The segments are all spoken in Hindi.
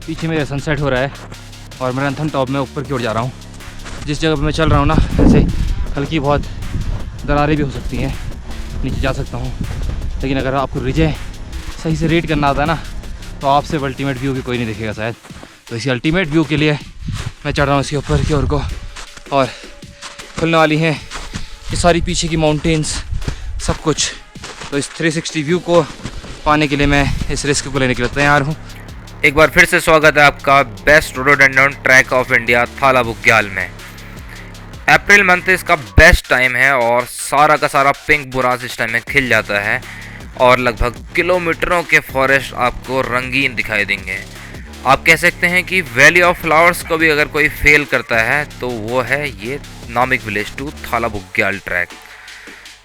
पीछे मेरे सनसेट हो रहा है और मैं रंथन टॉप में ऊपर की ओर जा रहा हूँ। जिस जगह पर मैं चल रहा हूँ ना, ऐसे हल्की बहुत दरारें भी हो सकती हैं, नीचे जा सकता हूँ। लेकिन अगर आपको रिजे सही से रेट करना आता है ना, तो आपसे अल्टीमेट व्यू भी कोई नहीं दिखेगा शायद। तो इसी अल्टीमेट व्यू के लिए मैं चढ़ रहा हूँ इसके ऊपर की ओर को, और खुलने वाली हैं ये सारी पीछे की माउंटेन्स, सब कुछ। तो इस 360 व्यू को पाने के लिए मैं इस रिस्क को लेने के लिए तैयार हूँ। एक बार फिर से स्वागत है आपका best rhododendron track of India थाला बुग्याल में। अप्रैल मंथ इसका बेस्ट टाइम है और सारा का सारा पिंक बुरास इस टाइम में खिल जाता है और लगभग किलोमीटरों के फॉरेस्ट आपको रंगीन दिखाई देंगे। आप कह सकते हैं कि वैली ऑफ फ्लावर्स को भी अगर कोई फेल करता है तो वो है ये नामिक विलेज टू थाला बुग्याल ट्रैक।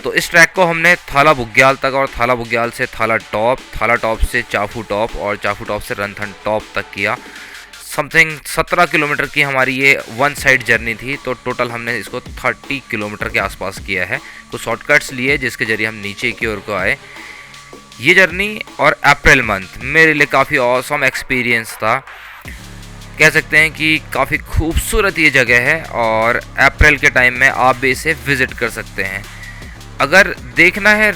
तो इस ट्रैक को हमने थाला बुग्याल तक और थाला बुग्याल से थाला टॉप से चाफू टॉप और चाफू टॉप से रंथन टॉप तक किया। समथिंग 17 किलोमीटर की हमारी ये वन साइड जर्नी थी। तो टोटल हमने इसको 30 किलोमीटर के आसपास किया है। कुछ शॉर्टकट्स लिए जिसके ज़रिए हम नीचे की ओर को आए। ये जर्नी और अप्रैल मंथ मेरे लिए काफ़ी ऑसम एक्सपीरियंस था। कह सकते हैं कि काफ़ी खूबसूरत ये जगह है और अप्रैल के टाइम में आप भी इसे विज़िट कर सकते हैं। अगर देखना है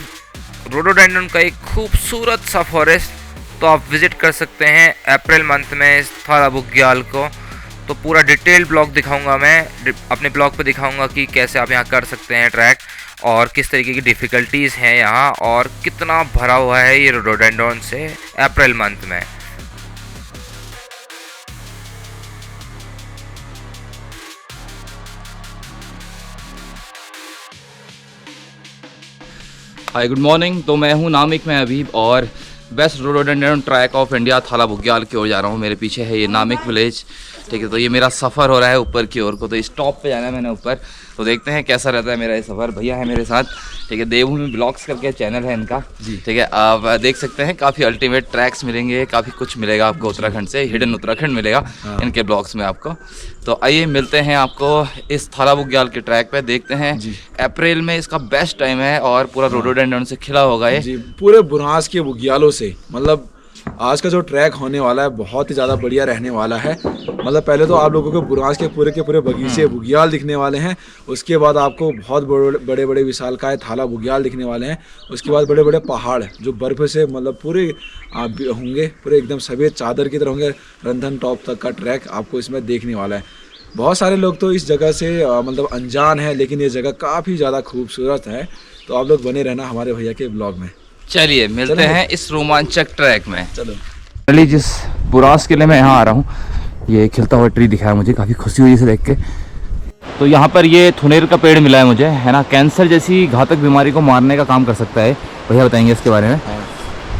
रोडोडेंड्रॉन का एक खूबसूरत सा फॉरेस्ट तो आप विज़िट कर सकते हैं अप्रैल मंथ में इस थाला बुग्याल को। तो पूरा डिटेल ब्लॉग दिखाऊंगा मैं, अपने ब्लॉग पे दिखाऊंगा कि कैसे आप यहाँ कर सकते हैं ट्रैक और किस तरीके की डिफ़िकल्टीज़ हैं यहाँ और कितना भरा हुआ है ये रोडोडेंड्रॉन से अप्रैल मंथ में। Hi good morning. तो मैं हूँ नामिक में अभी और best rhododendron track of India थाला बुग्याल की ओर जा रहा हूँ। मेरे पीछे है ये नामिक विलेज, ठीक है। तो ये मेरा सफ़र हो रहा है ऊपर की ओर को। तो इस टॉप पे जाना है मैंने ऊपर, तो देखते हैं कैसा रहता है मेरा ये सफ़र। भैया है मेरे साथ, ठीक है। देवभूमि ब्लॉग्स करके चैनल है इनका जी, ठीक है। आप देख सकते हैं काफ़ी अल्टीमेट ट्रैक्स मिलेंगे, काफ़ी कुछ मिलेगा आपको उत्तराखंड से, हिडन उत्तराखंड मिलेगा इनके ब्लॉग्स में आपको। तो आइए मिलते हैं आपको इस थाला बुग्याल के ट्रैक पे। देखते हैं अप्रैल में इसका बेस्ट टाइम है और पूरा रोडोडेंड्रॉन से खिला होगा ये जी, पूरे बुरास के बुग्यालों से। मतलब आज का जो ट्रैक होने वाला है बहुत ही ज़्यादा बढ़िया रहने वाला है। मतलब पहले तो आप लोगों को बुरास के पूरे बगीचे बुग्याल दिखने वाले हैं। उसके बाद आपको बहुत बड़े बड़े विशालकाय थाला बुग्याल दिखने वाले हैं। उसके बाद बड़े बड़े पहाड़ जो बर्फ़ से मतलब पूरे होंगे, पूरे एकदम सफ़ेद चादर की तरह होंगे। रंथन टॉप तक का ट्रैक आपको इसमें देखने वाला है। बहुत सारे लोग तो इस जगह से मतलब अनजान है, लेकिन ये जगह काफ़ी ज़्यादा खूबसूरत है। तो आप लोग बने रहना हमारे भैया के ब्लॉग में। चलिए मिलते हैं इस रोमांचक ट्रैक में। चलो। पहले जिस बुरास किले में यहाँ आ रहा हूँ, ये खिलता हुआ ट्री दिखाया मुझे, काफ़ी खुशी हुई इसे देख के। तो यहाँ पर ये थुनेर का पेड़ मिला है मुझे, है ना। कैंसर जैसी घातक बीमारी को मारने का काम कर सकता है। भैया बताएंगे इसके बारे में।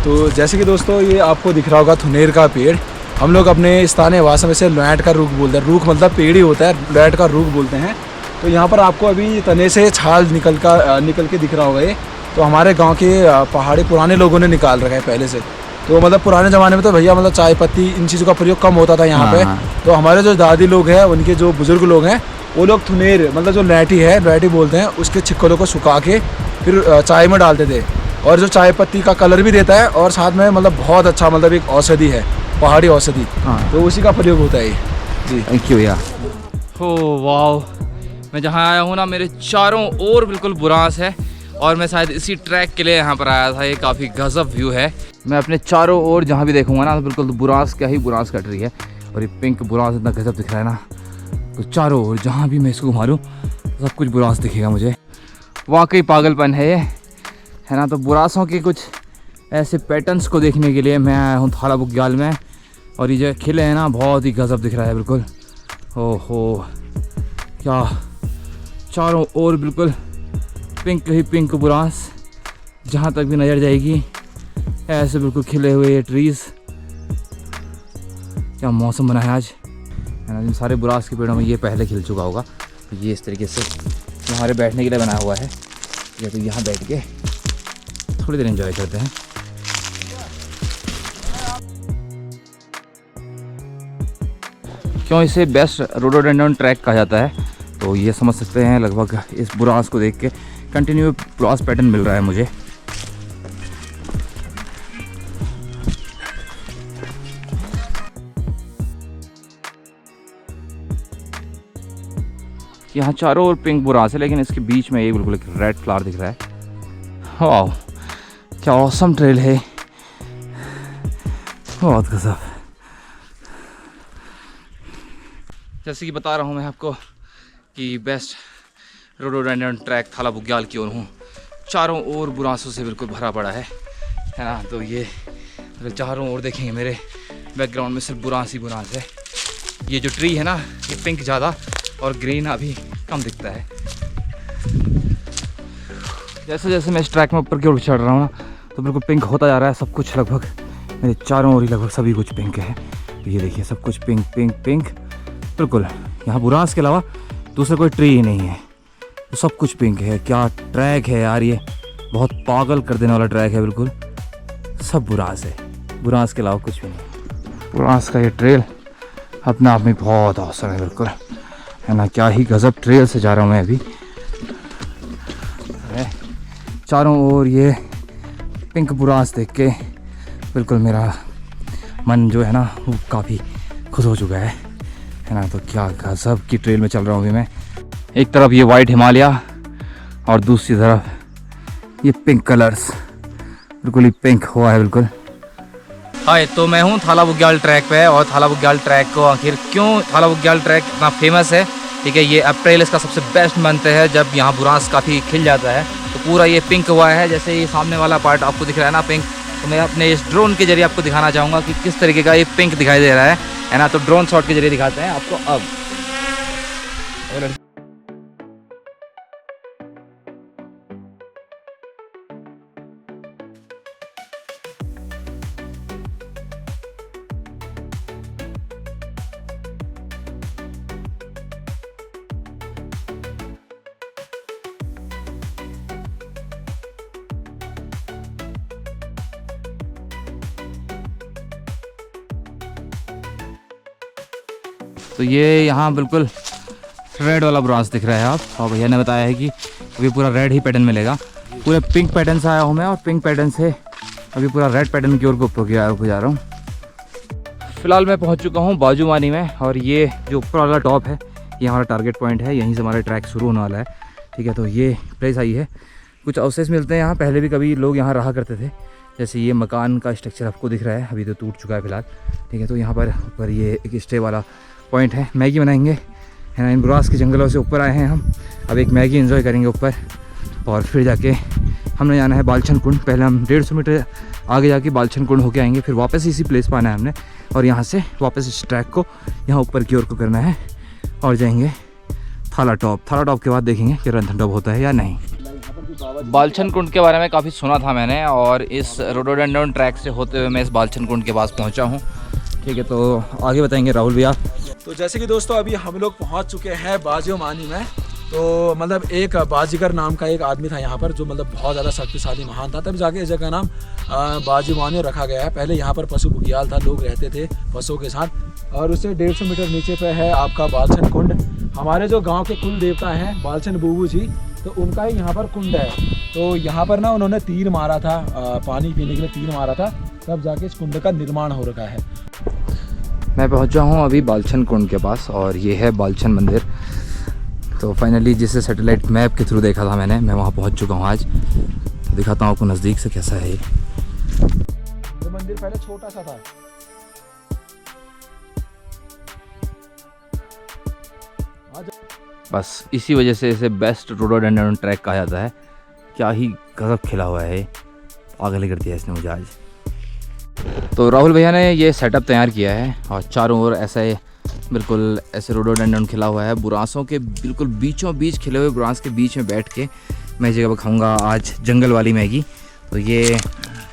तो जैसे कि दोस्तों ये आपको दिख रहा होगा थुनेर का पेड़। हम लोग अपने स्थानीय भाषा में से लैंट का रूख बोलते हैं। रूख मतलब पेड़ ही होता है, लैंट का रूख बोलते हैं। तो यहाँ पर आपको अभी तने से छाल निकल के दिख रहा होगा ये। तो हमारे गांव के पहाड़ी पुराने लोगों ने निकाल रखा है पहले से। तो मतलब पुराने ज़माने में तो भैया मतलब चाय पत्ती इन चीज़ों का प्रयोग कम होता था यहाँ पे। तो हमारे जो दादी लोग हैं, उनके जो बुज़ुर्ग लोग हैं, वो लोग थुनेर मतलब जो लैठी बोलते हैं, उसके छिक्कों को सुखा के फिर चाय में डालते थे। और जो चाय पत्ती का कलर भी देता है और साथ में मतलब बहुत अच्छा मतलब एक औषधि है, पहाड़ी औषधि। तो उसी का प्रयोग होता है ये जी। थैंक यू भैया। हो वाह, मैं जहाँ आया हूँ ना, मेरे चारों ओर बिल्कुल बुरास है और मैं शायद इसी ट्रैक के लिए यहाँ पर आया था। ये काफ़ी गजब व्यू है। मैं अपने चारों ओर जहाँ भी देखूँगा ना, तो बिल्कुल बुरास क्या ही बुरास कट रही है। और ये पिंक बुरास इतना गजब दिख रहा है ना, तो चारों ओर जहाँ भी मैं इसको घुमा लूँ सब कुछ बुरास दिखेगा मुझे। वाकई पागलपन है ये, है ना। तो बुरासों के कुछ ऐसे पैटर्न्स को देखने के लिए मैं आया हूँ थाला बुग्याल में। और ये जो खिले हैं ना, बहुत ही गजब दिख रहा है बिल्कुल। ओहो, क्या चारों ओर बिल्कुल पिंक ही पिंक बुरास, जहाँ तक भी नज़र जाएगी ऐसे बिल्कुल खिले हुए ये ट्रीज़। क्या मौसम बना है आज, है ना। इन सारे बुरास के पेड़ों में ये पहले खिल चुका होगा। ये इस तरीके से हमारे बैठने के लिए बनाया हुआ है। या तो यहाँ बैठ के थोड़ी देर एंजॉय करते हैं। क्यों इसे बेस्ट रोडोडेंड्रॉन ट्रैक कहा जाता है, तो ये समझ सकते हैं। लगभग इस बुरास को देख के कंटिन्यू बुरास पैटर्न मिल रहा है मुझे। यहाँ चारों ओर पिंक बुरांस है, लेकिन इसके बीच में ये बिल्कुल एक रेड फ्लावर दिख रहा है। वाह, क्या ऑसम ट्रेल है, बहुत गजब। जैसे कि बता रहा हूँ मैं आपको कि बेस्ट रोडोडेंड्रन ट्रैक थाला बुग्याल की ओर हूँ। चारों ओर बुरांसों से बिल्कुल भरा पड़ा है ना। तो ये अगर चारों ओर देखेंगे मेरे बैकग्राउंड में सिर्फ बुरांस ही बुरांस है। ये जो ट्री है ना, ये पिंक ज़्यादा और ग्रीन अभी कम दिखता है। जैसे जैसे मैं इस ट्रैक में ऊपर की ओर चढ़ रहा हूँ ना, तो बिल्कुल पिंक होता जा रहा है सब कुछ। लगभग मेरे चारों ओर ही लगभग सभी कुछ पिंक है। तो ये देखिए सब कुछ पिंक पिंक पिंक बिल्कुल। यहाँ बुरांस के अलावा दूसरा कोई ट्री ही नहीं है, तो सब कुछ पिंक है। क्या ट्रैक है यार, ये बहुत पागल कर देने वाला ट्रैक है। बिल्कुल सब बुरांस है, बुरांस के अलावा कुछ भी नहीं। बुरांस का ये ट्रेल अपने आप में बहुत औसम है बिल्कुल, है ना। क्या ही गजब ट्रेल से जा रहा हूँ मैं अभी। चारों ओर ये पिंक बुरांस देख के बिल्कुल मेरा मन जो है ना वो काफ़ी खुश हो चुका है ना। तो क्या गजब की ट्रेल में चल रहा हूँ अभी मैं। एक तरफ ये वाइट हिमालय और दूसरी तरफ ये पिंक कलर्स, बिल्कुल ही पिंक हुआ है बिल्कुल। हाय, तो मैं हूँ थाला बुग्याल ट्रैक पे, और थाला बुग्याल ट्रैक को आखिर क्यों थाला बुग्याल ट्रैक इतना फेमस है, ठीक है। ये अप्रैल इसका सबसे बेस्ट मंथ है, जब यहाँ बुरांस काफ़ी खिल जाता है। तो पूरा ये पिंक हुआ है, जैसे ये सामने वाला पार्ट आपको दिख रहा है ना पिंक। तो मैं अपने इस ड्रोन के जरिए आपको दिखाना चाहूँगा कि किस तरीके का ये पिंक दिखाई दे रहा है ना। तो ड्रोन शॉट के जरिए दिखाते हैं आपको अब। तो ये यहाँ बिल्कुल रेड वाला बुरांस दिख रहा है आप, और भैया ने बताया है कि अभी पूरा रेड ही पैटर्न मिलेगा। पूरे पिंक पैटर्न से आया हूँ मैं, और पिंक पैटर्न से अभी पूरा रेड पैटर्न की ओर ऊपर जा रहा हूँ। फिलहाल मैं पहुँच चुका हूँ बाजूमानी में, और ये जो ऊपर वाला टॉप है ये हमारा टारगेट पॉइंट है, यहीं से हमारा ट्रैक शुरू होने वाला है, ठीक है। तो ये प्लेस आई है, कुछ अवशेष मिलते हैं यहाँ। पहले भी कभी लोग यहाँ रहा करते थे, जैसे ये मकान का स्ट्रक्चर आपको दिख रहा है, अभी तो टूट चुका है फिलहाल, ठीक है। तो यहाँ पर ऊपर ये एक स्टे वाला पॉइंट है, मैगी बनाएंगे, है ना। इन बुरांस के जंगलों से ऊपर आए हैं हम, अब एक मैगी एंजॉय करेंगे ऊपर, और फिर जाके हमने जाना है बालछन कुंड। पहले हम 150 मीटर आगे जाके बालछन कुंड होके आएंगे, फिर वापस इसी प्लेस पर आना है हमने, और यहाँ से वापस इस ट्रैक को यहाँ ऊपर की ओर को करना है, और जाएंगे थाला टॉप। थाला टॉप के बाद देखेंगे कि रणथंडोर होता है या नहीं। बालछन कुंड के बारे में काफ़ी सुना था मैंने, और इस रोडोडेंड्रन ट्रैक से होते हुए मैं इस बालछन कुंड के पास पहुँचा हूँ, ठीक है। तो आगे बताएंगे राहुल भैया। तो जैसे कि दोस्तों अभी हम लोग पहुंच चुके हैं बाजूमानी में। तो मतलब एक बाजीगर नाम का एक आदमी था यहाँ पर, जो मतलब बहुत ज़्यादा शक्तिशाली महान था, तब जाके इस जगह का नाम बाजूमानी रखा गया है। पहले यहाँ पर पशु बुग्याल था, लोग रहते थे पशुओं के साथ। और उससे 150 मीटर नीचे पे है आपका बालछन कुंड। हमारे जो गांव के कुल देवता हैं बालछन बूबू जी, तो उनका ही यहाँ पर कुंड है। तो यहाँ पर ना उन्होंने तीर मारा था, पानी पीने के लिए तीर मारा था, तब जाके इस कुंड का निर्माण हो रखा है। मैं पहुंचा हूं अभी बालछन कुंड के पास, और ये है बालछन मंदिर। तो फाइनली जिसे सैटेलाइट मैप के थ्रू देखा था मैंने, मैं वहां पहुंच चुका हूं आज। तो दिखाता हूं आपको नज़दीक से कैसा है। ये मंदिर पहले छोटा सा था। बस इसी वजह से इसे बेस्ट रोडोडेंड्रन ट्रैक कहा जाता है। क्या ही गजब खिला हुआ है, पागल कर दिया इसने मुझे आज। तो राहुल भैया ने ये सेटअप तैयार किया है, और चारों ओर ऐसे बिल्कुल ऐसे रोडोडेंड्रन खिला हुआ है। बुरांसों के बिल्कुल बीचों बीच खिले हुए बुरांस के बीच में बैठ के मैं जगह पर खाऊंगा आज जंगल वाली मैगी। तो ये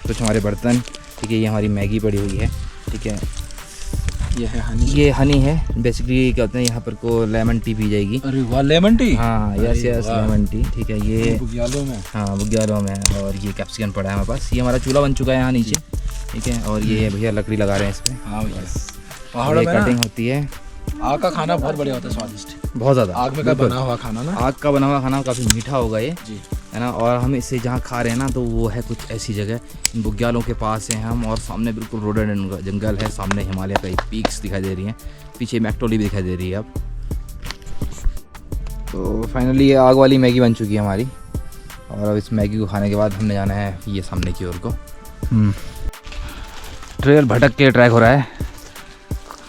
कुछ हमारे बर्तन, ठीक है, ये हमारी मैगी पड़ी हुई है, ठीक है। ये हनी है बेसिकली, क्या होता है यहाँ पर को लेमन टी पी जाएगी। अरे वाह, लेमन टी। हाँ यस लेमन टी, ठीक है। ये बुग्यालों में, हाँ बुग्यालों में। और ये कैप्सिकम पड़ा है हमारे पास। ये हमारा चूल्हा बन चुका है यहाँ नीचे, ठीक है। और ये भैया लकड़ी लगा रहे हैं इसमें। हाँ पहाड़ों में कटिंग होती है। आग का खाना बहुत बढ़िया होता है, स्वादिष्ट, बहुत ज़्यादा। आग में का बना हुआ खाना ना, आग का बना हुआ खाना काफ़ी मीठा होगा ये जी, है ना। और हम इसे जहाँ खा रहे हैं ना, तो वो है कुछ ऐसी जगह, इन बुग्यालों के पास हैं हम, और सामने बिल्कुल रोडोडेंड्रन का जंगल है, सामने हिमालय का पीक्स दिखाई दे रही हैं, पीछे मैक्टोली भी दिखाई दे रही है अब। तो फाइनली ये आग वाली मैगी बन चुकी है हमारी, और अब इस मैगी को खाने के बाद हमने जाना है ये सामने की ओर को। ट्रेल भटक के ट्रैक हो रहा है।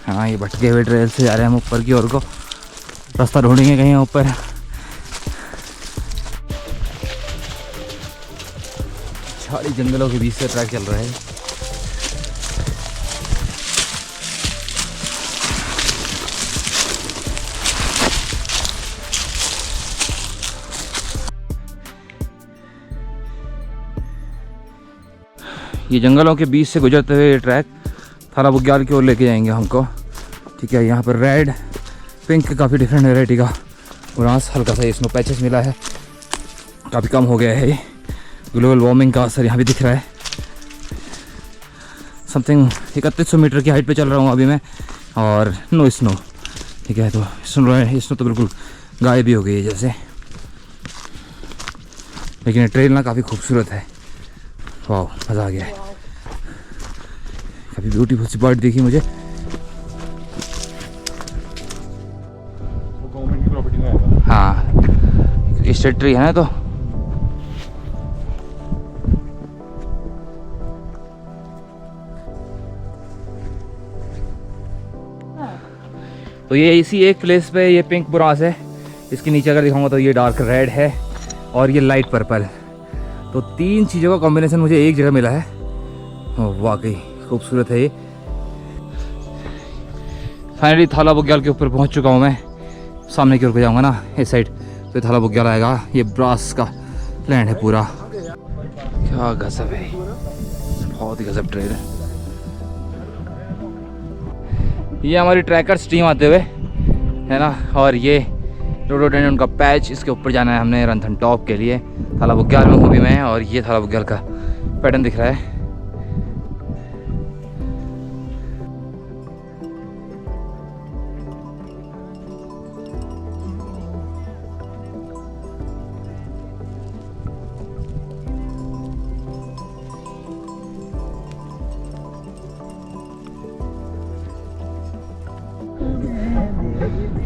हाँ, ये भटके हुए ट्रेल से जा रहे हैं हम ऊपर की ओर को, रास्ता ढूंढेंगे कहीं ऊपर। झाड़ी जंगलों के बीच से ट्रैक चल रहा है। ये जंगलों के बीच से गुजरते हुए ये ट्रैक थाला बुग्याल की ओर लेके जाएंगे हमको। ठीक है, यहाँ पर रेड पिंक काफ़ी डिफरेंट वेराइटी का बुरांस, हल्का सा स्नो पैचेस मिला है, काफ़ी कम हो गया है। ये ग्लोबल वार्मिंग का असर यहाँ भी दिख रहा है। समथिंग 3100 मीटर की हाइट पे चल रहा हूँ अभी मैं, और नो स्नो। ठीक है, तो स्नो तो बिल्कुल गायब भी हो गई है जैसे, लेकिन ये ट्रेल ना काफ़ी खूबसूरत है। वाह, मज़ा आ गया है। काफ़ी ब्यूटीफुल सी बर्ड देखी मुझे। गवर्नमेंट की प्रॉपर्टी में आएगा। हाँ, स्टेट ट्री है ना। तो ये इसी एक प्लेस पे ये पिंक बुरांस है। इसके नीचे अगर दिखाऊंगा तो ये डार्क रेड है और ये लाइट पर्पल। तो तीन चीज़ों का कॉम्बिनेशन मुझे एक जगह मिला है। वाकई खूबसूरत है ये। फाइनली थाला बुग्याल के ऊपर पहुंच चुका हूं मैं। सामने की ओर को जाऊंगा ना इस साइड, तो थाला बुग्याल आएगा। ये ब्रास का लैंड है पूरा। क्या गजब है, बहुत ही गजब ट्रेल है। ये हमारी ट्रैकर्स टीम आते हुए है ना, और ये रोडोडेंड्रॉन का पैच, इसके ऊपर जाना है हमने रंथन टॉप के लिए। थाला बुग्याल में हूँ भी मैं, और ये थाला बुग्याल का पैटर्न दिख रहा है।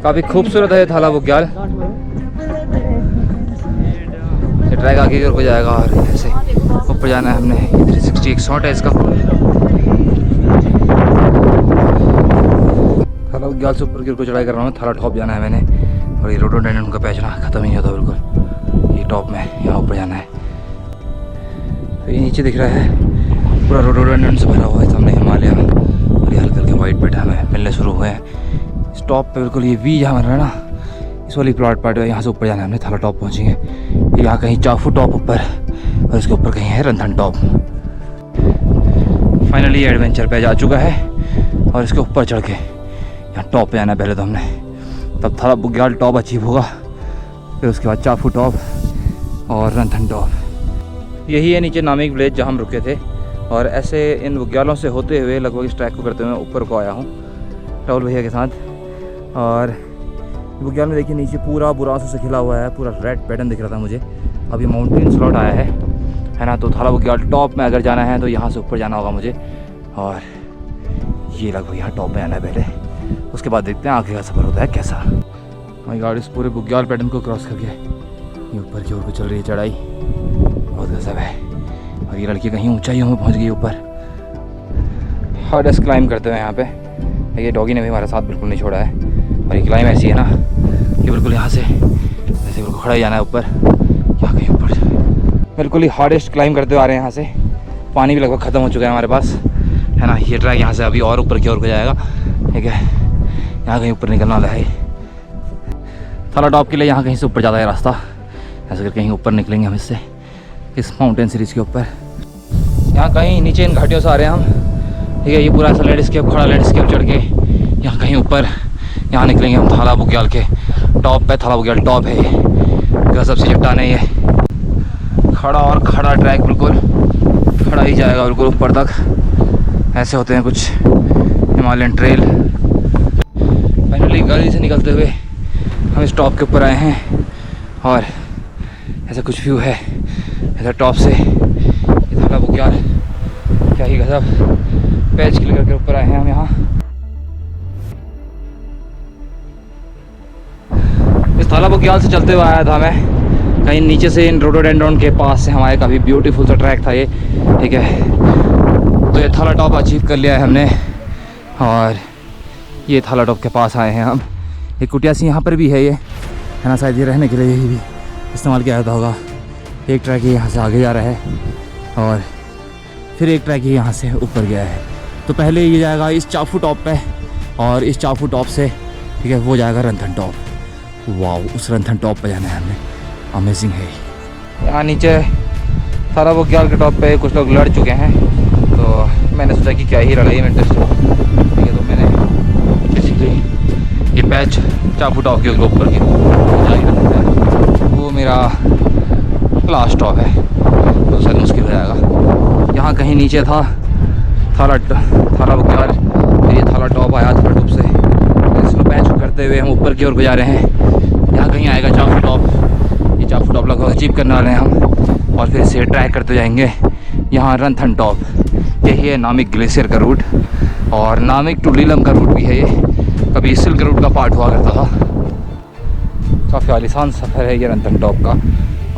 काफ़ी खूबसूरत है थाला बुग्याल। ये ट्रैक आगे की ओर को जाएगा और ऐसे ऊपर जाना है हमने। 360 एक शॉट है इसका। थाला बुग्याल से ऊपर की ओर को चढ़ाई कर रहा हूँ। थाला टॉप जाना है मैंने, और ये रोडोडेंड्रॉन का पैच ना ख़त्म ही नहीं होता बिल्कुल। ये टॉप में यहाँ ऊपर जाना है। तो ये नीचे दिख रहा है पूरा रोडोडेंड्रॉन से भरा हुआ है। सामने हिमालय और ये हल्के हल्के वाइट पेट हमें मिलने शुरू हुए हैं। इस टॉप पे बिल्कुल ये वी जहाँ बन रहा है ना, इस वाली प्लॉट पार्ट है। यहाँ से ऊपर जाना है हमने। थाला टॉप पहुँचेंगे। यहाँ कहीं चाफू टॉप ऊपर, और इसके ऊपर कहीं है रंथन टॉप। फाइनली एडवेंचर पे जा चुका है, और इसके ऊपर चढ़ के यहाँ टॉप पे जाना है पहले तो हमने, तब थाला बुग्याल टॉप अचीव होगा। फिर उसके बाद चाफू टॉप और रंथन टॉप। यही है नीचे नामिक विलेज जहाँ हम रुके थे, और ऐसे इन बुग्यालों से होते हुए लगभग इस ट्रैक को करते हुए ऊपर को आया हूँ राहुल भैया के साथ। और बुग्याल में देखिए नीचे पूरा बुरांसों से खिला हुआ है, पूरा रेड पैटर्न दिख रहा था मुझे। अभी माउंटेन स्लॉट आया है ना। तो थाला बुग्याल टॉप में अगर जाना है तो यहाँ से ऊपर जाना होगा मुझे, और ये लगभग यहाँ टॉप में आना है पहले। उसके बाद देखते हैं आगे का सफ़र होता है कैसा। हमारी गाड़ी इस पूरे बुग्याल पैटर्न को क्रॉस करके ये ऊपर की ओर को चल रही है चढ़ाई। बहुत गजब है। और ये लड़की कहीं ऊंचाइयों में पहुँच गई ऊपर। हार्डेस्ट क्लाइंब करते हुए यहाँ पे। ये डॉगी ने भी हमारा साथ बिल्कुल नहीं छोड़ा है। और ये क्लाइंब ऐसी है ना कि बिल्कुल यहाँ से ऐसे बिल्कुल खड़ा ही जाना है ऊपर, यहाँ कहीं ऊपर। बिल्कुल ही हार्डेस्ट क्लाइंब करते हुए आ रहे हैं यहाँ से। पानी भी लगभग ख़त्म हो चुका है हमारे पास, है ना। ये ट्रैक यहाँ से अभी और ऊपर की ओर को जाएगा। ठीक है, यहाँ कहीं ऊपर निकलना वाला है। थाला टॉप के लिए यहाँ कहीं से ऊपर जाता है रास्ता। ऐसे करके कहीं ऊपर निकलेंगे हम इससे, इस माउंटेन सीरीज़ के ऊपर। यहाँ कहीं नीचे इन घाटियों से आ रहे हैं हम। ठीक है, ये पूरा ऐसा लैंडस्केप, खड़ा लैंडस्केप चढ़ के यहाँ कहीं ऊपर यहाँ निकलेंगे हम थाला बुग्याल के टॉप पे। थाला बुग्याल टॉप है, गजब से चट्टानें ये। खड़ा और खड़ा ट्रैक, बिल्कुल खड़ा ही जाएगा बिल्कुल ऊपर तक। ऐसे होते हैं कुछ हिमालयन ट्रेल। फाइनली गाड़ी से निकलते हुए हम इस टॉप के ऊपर आए हैं, और ऐसा कुछ व्यू है ऐसा टॉप से। ये थाला बुग्याल, क्या ही गजब पैच क्लिक करके ऊपर आए हैं हम यहाँ। इस थाला बुग्याल से चलते हुए आया था मैं, कहीं नीचे से इन रोडोडेंड्रॉन के पास से हमारे काफ़ी ब्यूटीफुल सा ट्रैक था ये, ठीक है। तो ये थाला टॉप अचीव कर लिया है हमने, और ये थाला टॉप के पास आए हैं हम। एक कुटिया सी यहाँ पर भी है, ये है ना, शायद ये रहने के लिए भी इस्तेमाल किया जाता होगा। एक ट्रैक ये यहाँ से आगे जा रहा है और फिर एक ट्रैक ये यहाँ से ऊपर गया है। तो पहले ये जाएगा इस चाफू टॉप पे, और इस चाफू टॉप से, ठीक है, वो जाएगा रंथन टॉप। वाह, उस रंथन टॉप पे जाना है हमें, अमेजिंग है। यहाँ नीचे थाला बुग्याल के टॉप पे कुछ लोग लड़ चुके हैं, तो मैंने सोचा कि क्या ही लड़ाई में इंटरेस्ट हो, ठीक है। तो मैंने बेसिकली ये पैच चाफू टॉप के ऊपर की वो मेरा लास्ट टॉप है, तो शायद मुश्किल हो जाएगा। यहाँ कहीं नीचे था थाला बुग्याल, फिर ये थाला टॉप आया थाला टॉप से इसको पैच करते हुए हम ऊपर की ओर गुजारे हैं। यहाँ कहीं आएगा चाफू टॉप, ये चाफू टॉप लगभग अचीव करने वाले हैं हम, और फिर इसे ट्रैक करते जाएंगे यहाँ रंथन टॉप। यही है नामिक ग्लेशियर का रूट, और नामिक टू लीलम का रूट भी है ये, कभी सिल्क रूट का पार्ट हुआ करता था। काफ़ी आलिशान सफ़र है ये रंथन टॉप का,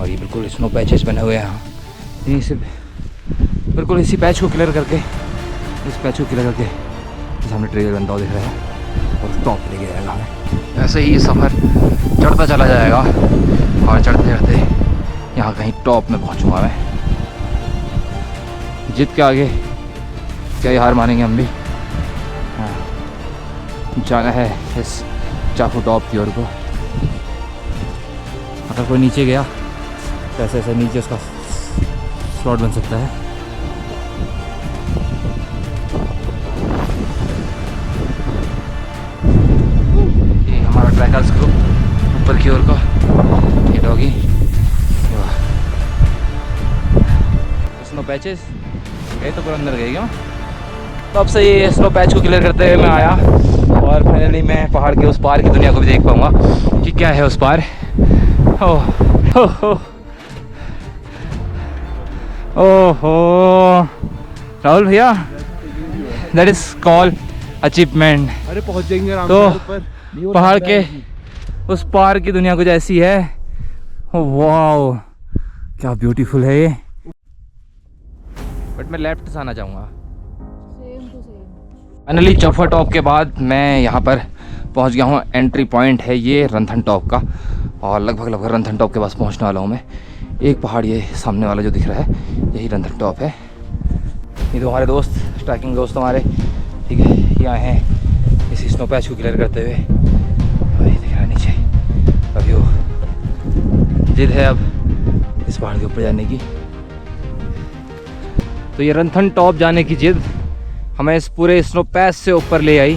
और ये बिल्कुल स्नो पैचेस बने हुए हैं यहाँ। यहीं से बिल्कुल इसी पैच को क्लियर करके, इस पैच को क्लियर करके सामने ट्रेल बनता हुआ दिख रहा है, और टॉप लेके जाएगा हमें। ऐसे ही ये सफ़र चढ़ता चला जाएगा, और चढ़ते चढ़ते यहाँ कहीं टॉप में पहुँचूँगा मैं। जीत के आगे क्या ही हार मानेंगे हम भी। हाँ, जाना है इस चाफू टॉप की ओर को। अगर कोई नीचे गया तो ऐसे ऐसे नीचे उसका स्लॉट बन सकता है। ये हमारा ट्रैकर्स ग्रुप ऊपर की ओर का, ये डॉगी स्नो पैचेस गए तो पूरा अंदर गए क्यों। तो अब से ये स्नो पैच को क्लियर करते हुए मैं आया, और फाइनली मैं पहाड़ के उस पार की दुनिया को भी देख पाऊँगा कि क्या है उस पार। ओहो राहुल भैया, दैट इज कॉल अचीवमेंट। अरे पहुंच जाएंगे तो पहाड़ के उस पार की दुनिया कुछ ऐसी है। वाह, क्या ब्यूटीफुल है ये। बट मैं लेफ्ट से आना चाहूँगा। फाइनली चाफू टॉप के बाद मैं यहाँ पर पहुँच गया हूँ। एंट्री पॉइंट है ये रंथन टॉप का, और लगभग रंथन टॉप के पास पहुँचने वाला हूँ मैं। एक पहाड़ ये सामने वाला जो दिख रहा है, यही रंथन टॉप है। ये तो हमारे दोस्त, ट्रैकिंग दोस्त हमारे, ठीक है, ये आए हैं इसी स्नो पैच को क्लियर करते हुए। और ये दिख रहा है नीचे, अभी वो जिद है अब इस पहाड़ के ऊपर जाने की। तो ये रंथन टॉप जाने की जिद हमें इस पूरे स्नो पैच से ऊपर ले आई।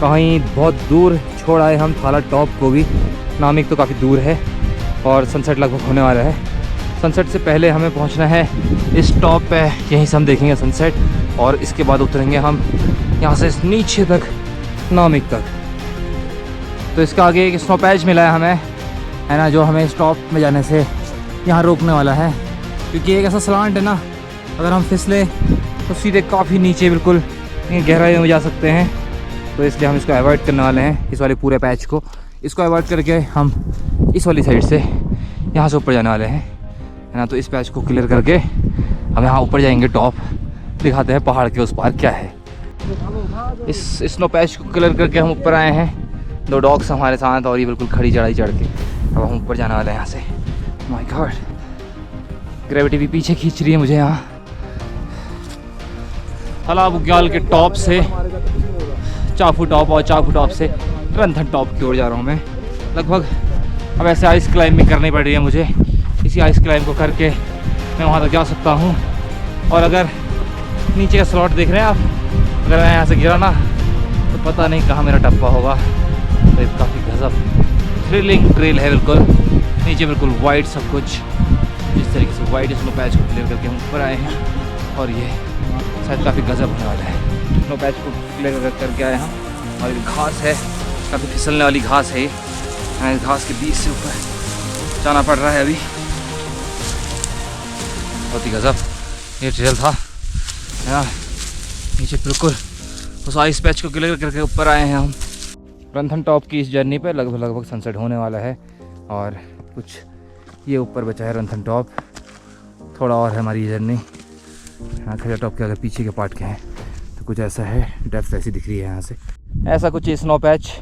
कहीं बहुत दूर छोड़ आए हम थाला टॉप को भी। नामिक तो काफ़ी दूर है, और सनसेट लगभग होने वाला है। सनसेट से पहले हमें पहुंचना है इस टॉप पे, यहीं से हम देखेंगे सनसेट, और इसके बाद उतरेंगे हम यहाँ से नीचे तक, नामिक तक। तो इसका आगे एक स्नो पैच मिला है हमें, है ना, जो हमें इस टॉप में जाने से यहाँ रोकने वाला है। क्योंकि एक ऐसा स्लांट है ना, अगर हम फिसले तो सीधे काफ़ी नीचे बिल्कुल गहराई में जा सकते हैं। तो इसलिए हम इसको अवॉइड करने वाले हैं, इस वाले पूरे पैच को। इसको अवॉइड करके हम इस वाली साइड से यहाँ से ऊपर जाने वाले हैं, है ना। तो इस पैच को क्लियर करके हम यहाँ ऊपर जाएंगे टॉप, दिखाते हैं पहाड़ के उस पार क्या है। इस स्नो पैच को क्लियर करके हम ऊपर आए हैं, 2 डॉग्स हमारे साथ, और ये बिल्कुल खड़ी चढ़ाई चढ़ के अब हम ऊपर जाने वाले हैं यहाँ से। माय गॉड, ग्रेविटी भी पीछे खींच रही है मुझे। यहाँ थाला बुग्याल के टॉप से चाफू टॉप, और चाफू टॉप से रंथन टॉप की ओर जा रहा हूँ मैं। लगभग अब ऐसे आइस क्लाइंबिंग करनी पड़ रही है मुझे। इसी आइस क्लाइंब को करके मैं वहाँ तक जा सकता हूँ। और अगर नीचे का स्लॉट देख रहे हैं आप, अगर मैं यहाँ से गिरा ना तो पता नहीं कहाँ मेरा टप्पा होगा। तो ये काफ़ी गजब थ्रिलिंग ट्रेल है, बिल्कुल नीचे बिल्कुल वाइट सब कुछ। जिस तरीके से वाइट स्नो पैच को क्लियर करके हम ऊपर आए हैं, और ये शायद काफ़ी गजब होने वाला है। स्नो पैच को क्लियर करके आए हम, और ये घास है, काफ़ी फिसलने वाली घास है ये। इस घास के बीच से ऊपर जाना पड़ रहा है अभी। बहुत ही गजब ये ट्रेल था यार। नीचे बिल्कुल उस आइस पैच को क्लियर करके ऊपर आए हैं हम। रंथन टॉप की इस जर्नी पे लगभग सनसेट होने वाला है। और कुछ ये ऊपर बचा है रंथन टॉप, थोड़ा और है हमारी जर्नी। यहाँ खलिया टॉप के अगर पीछे के पार्ट के हैं तो कुछ ऐसा है, डेप्थ ऐसी दिख रही है यहाँ से। ऐसा कुछ स्नो पैच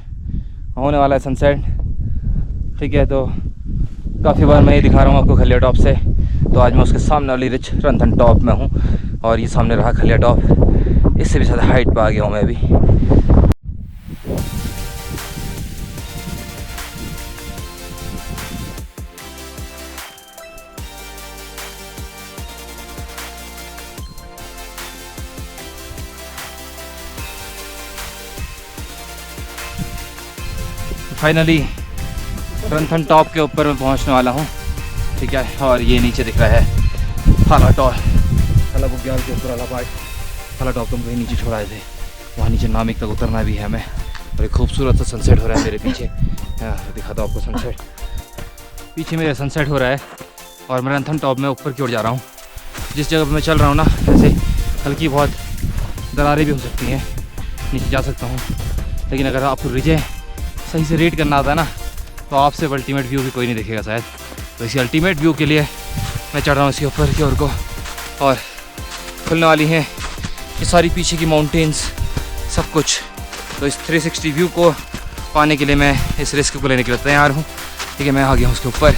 होने वाला है सनसेट, ठीक है। तो काफ़ी बार मैं ये दिखा रहा हूँ आपको खलिया टॉप से, तो आज मैं उसके सामने वाली रिच रंथन टॉप में हूँ और ये सामने रहा खलिया टॉप। इससे भी ज़्यादा हाइट पे आ गया हूँ मैं अभी। फाइनली रंथन टॉप के ऊपर मैं पहुंचने वाला हूं, ठीक है। और ये नीचे दिख रहा है थाला टॉप, थाला बुग्याल के ऊपर वाला पार्ट। थाला टॉप तो कहीं नीचे छोड़ाए थे, वहाँ नीचे नामिक तक उतरना भी है हमें। और एक खूबसूरत सा सनसेट हो रहा है मेरे पीछे, दिखाता हूँ आपको सनसेट। पीछे मेरे सनसेट हो रहा है और मैं रंथन टॉप में ऊपर की ओर जा रहा हूँ। जिस जगह पर मैं चल रहा हूँ ना, ऐसे हल्की बहुत दरारें भी हो सकती हैं, नीचे जा सकता हूँ। लेकिन अगर आपको रिजे सही से रेट करना आता है ना, तो आपसे अल्टीमेट व्यू भी कोई नहीं देखेगा शायद। तो इसी अल्टीमेट व्यू के लिए मैं चढ़ रहा हूँ इसके ऊपर की ओर को, और खुलने वाली हैं ये सारी पीछे की माउंटेन्स, सब कुछ। तो इस 360 व्यू को पाने के लिए मैं इस रिस्क को लेने के लिए तैयार हूँ, ठीक है। मैं आ गया हूँ उसके ऊपर।